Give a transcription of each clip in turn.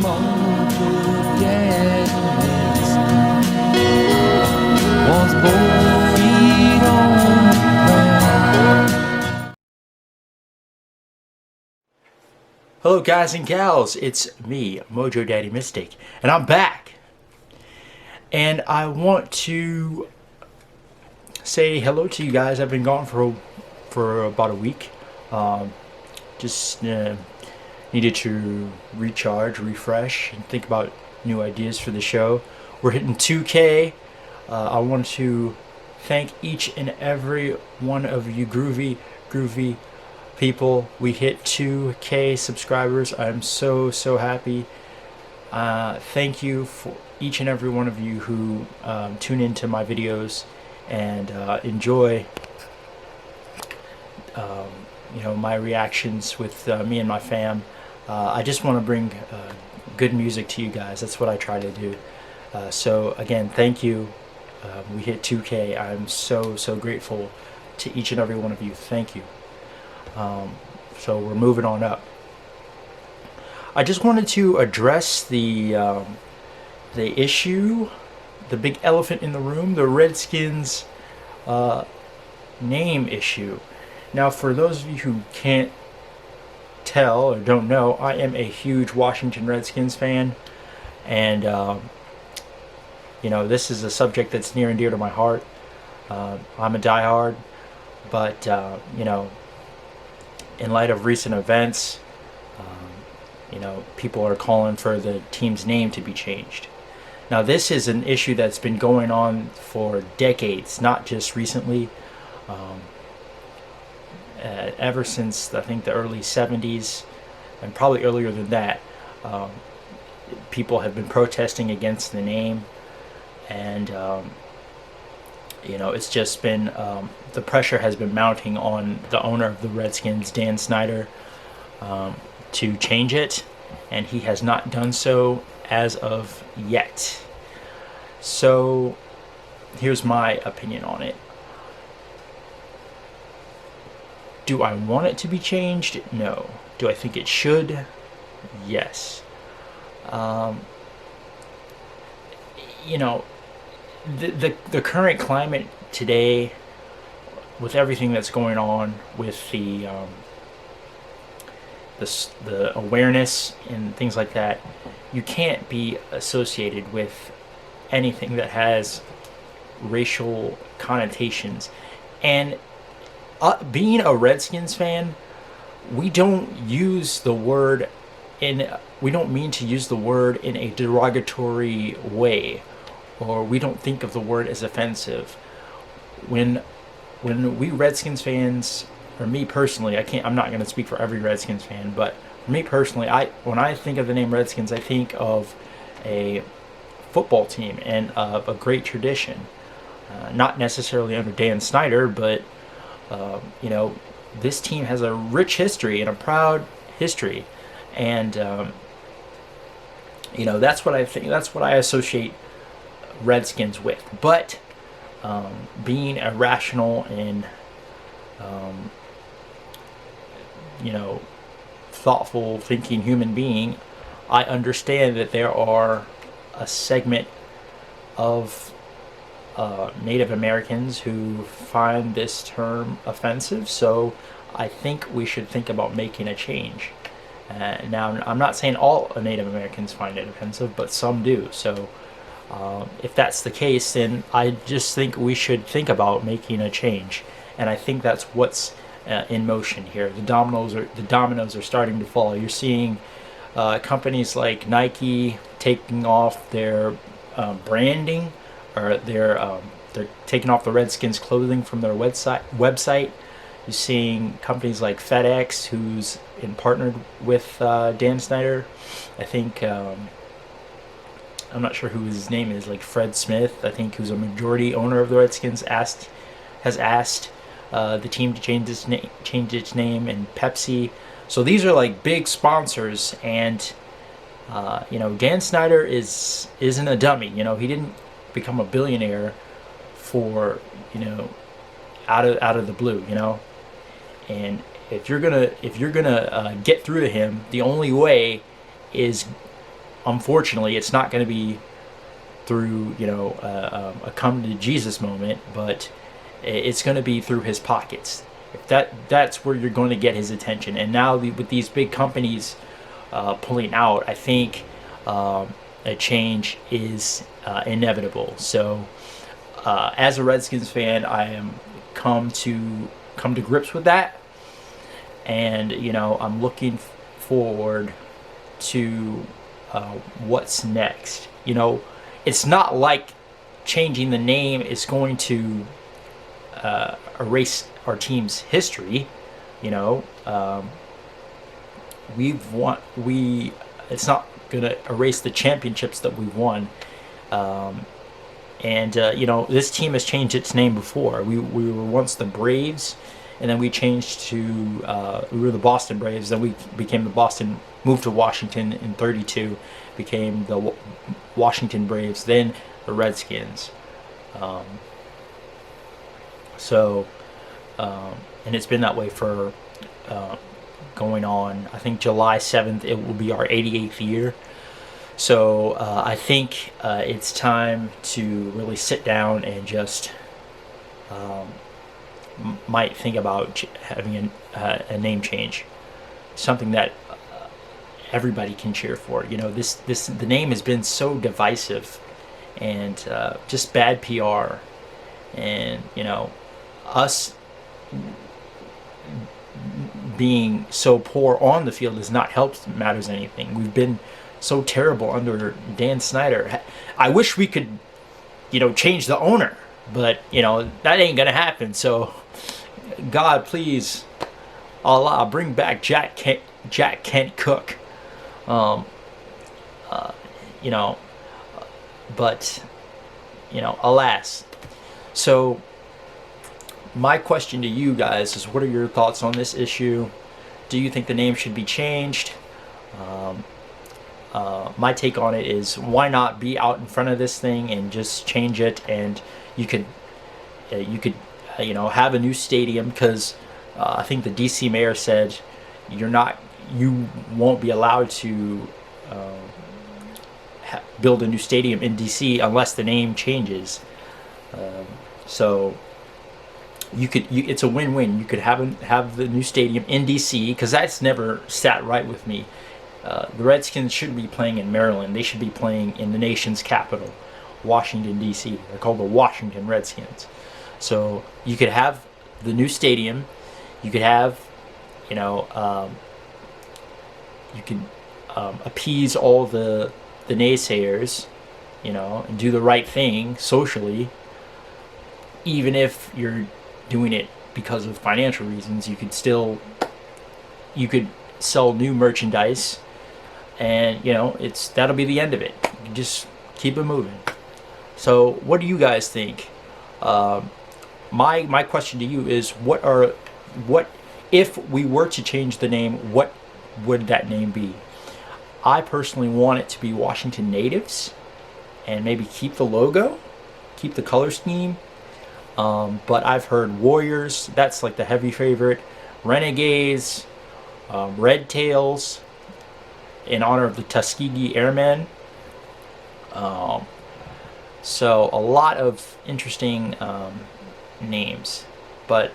Mojo Daddy was both feet on the ground. Hello guys and gals, it's me, Mojo Daddy Mystic, and I'm back. And I want to say hello to you guys. I've been gone for about a week. Just needed to recharge, refresh, and think about new ideas for the show. We're hitting 2K. I want to thank each and every one of you groovy people. We hit 2K subscribers. I'm so happy. Thank you for each and every one of you who tune into my videos and enjoy my reactions with me and my fam. I just want to bring good music to you guys. That's what I try to do. So again, thank you. We hit 2K. I'm so grateful to each and every one of you. Thank you. So we're moving on up. I just wanted to address the issue, the big elephant in the room, the Redskins name issue. Now, for those of you who can't tell or don't know, I am a huge Washington Redskins fan, and this is a subject that's near and dear to my heart. I'm a diehard, but in light of recent events, people are calling for the team's name to be changed. Now, this is an issue that's been going on for decades, not just recently. Ever since, I think, the early 70s, and probably earlier than that, people have been protesting against the name, and it's just been the pressure has been mounting on the owner of the Redskins, Dan Snyder, to change it, and he has not done so as of yet. So here's my opinion on it. Do I want it to be changed? No. Do I think it should? Yes. The current climate today, with everything that's going on with the awareness and things like that, you can't be associated with anything that has racial connotations. And being a Redskins fan, we don't use the word we don't mean to use the word in a derogatory way, or we don't think of the word as offensive. When we Redskins fans, or me personally, I'm not going to speak for every Redskins fan, but for me personally, when I think of the name Redskins, I think of a football team and of a great tradition. Not necessarily under Dan Snyder, but this team has a rich history and a proud history, and that's what I think. That's what I associate Redskins with. But being a rational and thoughtful, thinking human being, I understand that there are a segment of Native Americans who find this term offensive, so I think we should think about making a change. Now, I'm not saying all Native Americans find it offensive, but some do. So if that's the case, then I just think we should think about making a change, and I think that's what's in motion here. The dominoes are starting to fall. You're seeing companies like Nike taking off their branding, or they're taking off the Redskins clothing from their website. You're seeing companies like FedEx, who's partnered with Dan Snyder. I think I'm not sure who his name is, like Fred Smith, I think, who's a majority owner of the Redskins, has asked the team to change its name, and Pepsi. So these are like big sponsors, and Dan Snyder isn't a dummy. He didn't become a billionaire for out of the blue. And if you're gonna get through to him, the only way is unfortunately, it's not going to be through, you know, a come to Jesus moment, but it's going to be through his pockets. If that's where you're going to get his attention. And now with these big companies pulling out, I think a change is inevitable. So as a Redskins fan, I am come to grips with that, and you know, I'm looking forward to what's next. You know, it's not like changing the name is going to erase our team's history. You know, it's not gonna erase the championships that we've won. And you know, this team has changed its name before. We were once the Braves, and then we changed to we were the Boston Braves. Then we became the Boston. Moved to Washington in '32, became the Washington Braves. Then the Redskins. And it's been that way for going on. I think July 7th it will be our 88th year. So I think it's time to really sit down and just might think about having a name change, something that everybody can cheer for. You know, the name has been so divisive and just bad PR, and you know, us being so poor on the field has not helped matters anything. We've been so terrible under Dan Snyder. I wish we could, you know, change the owner, but you know, that ain't gonna happen. So God, please, Allah, bring back Jack Kent Cook. You know, but you know, alas. So my question to you guys is, what are your thoughts on this issue? Do you think the name should be changed? My take on it is, why not be out in front of this thing and just change it, and you could you know, have a new stadium, because I think the DC mayor said you won't be allowed to build a new stadium in DC unless the name changes. So it's a win-win. You could have the new stadium in DC, because that's never sat right with me. The Redskins shouldn't be playing in Maryland. They should be playing in the nation's capital, Washington, D.C. They're called the Washington Redskins. So you could have the new stadium. You could have, you know, you could appease all the naysayers, you know, and do the right thing socially. Even if you're doing it because of financial reasons, you could sell new merchandise, and you know, that'll be the end of it. You can just keep it moving. So what do you guys think? My question to you is, what if we were to change the name, what would that name be? I personally want it to be Washington Natives, and maybe keep the logo, keep the color scheme. But I've heard Warriors, that's like the heavy favorite. Renegades, Red Tails, in honor of the Tuskegee Airmen. So a lot of interesting names. But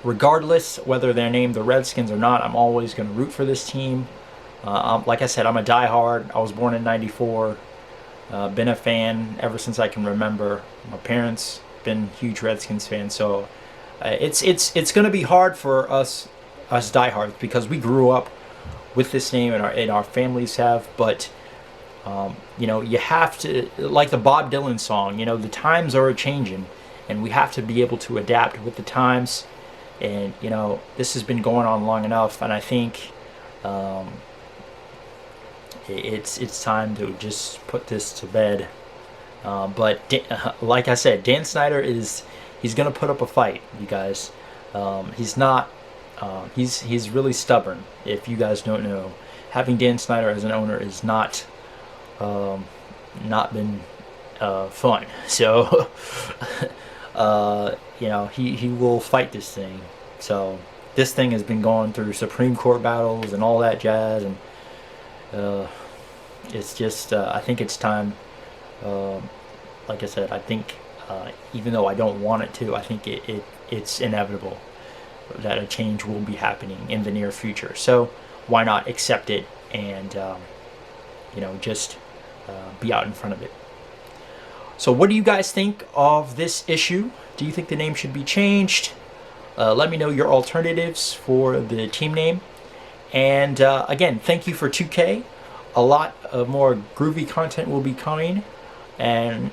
regardless whether they're named the Redskins or not, I'm always going to root for this team. Like I said, I'm a diehard. I was born in '94. Been a fan ever since I can remember. My parents been huge Redskins fans, so it's going to be hard for us diehards, because we grew up with this name, and our families have. But you know, you have to, like the Bob Dylan song, you know, the times are a-changing, and we have to be able to adapt with the times. And you know, this has been going on long enough, and I think it's time to just put this to bed. But like I said, Dan Snyder he's gonna put up a fight, you guys. He's really stubborn. If you guys don't know, having Dan Snyder as an owner is not been fun. So you know, he will fight this thing. So this thing has been going through Supreme Court battles and all that jazz, and It's just I think it's time. Like I said, I think even though I don't want it to, I think it's inevitable that a change will be happening in the near future. So why not accept it and just be out in front of it. So what do you guys think of this issue? Do you think the name should be changed? Let me know your alternatives for the team name. And again, thank you for 2K. A lot of more groovy content will be coming. And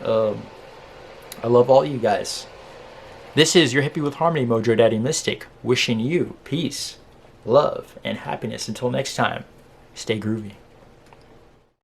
I love all you guys. This is your Hippie with Harmony Mojo Daddy Mystic, wishing you peace, love, and happiness. Until next time, stay groovy.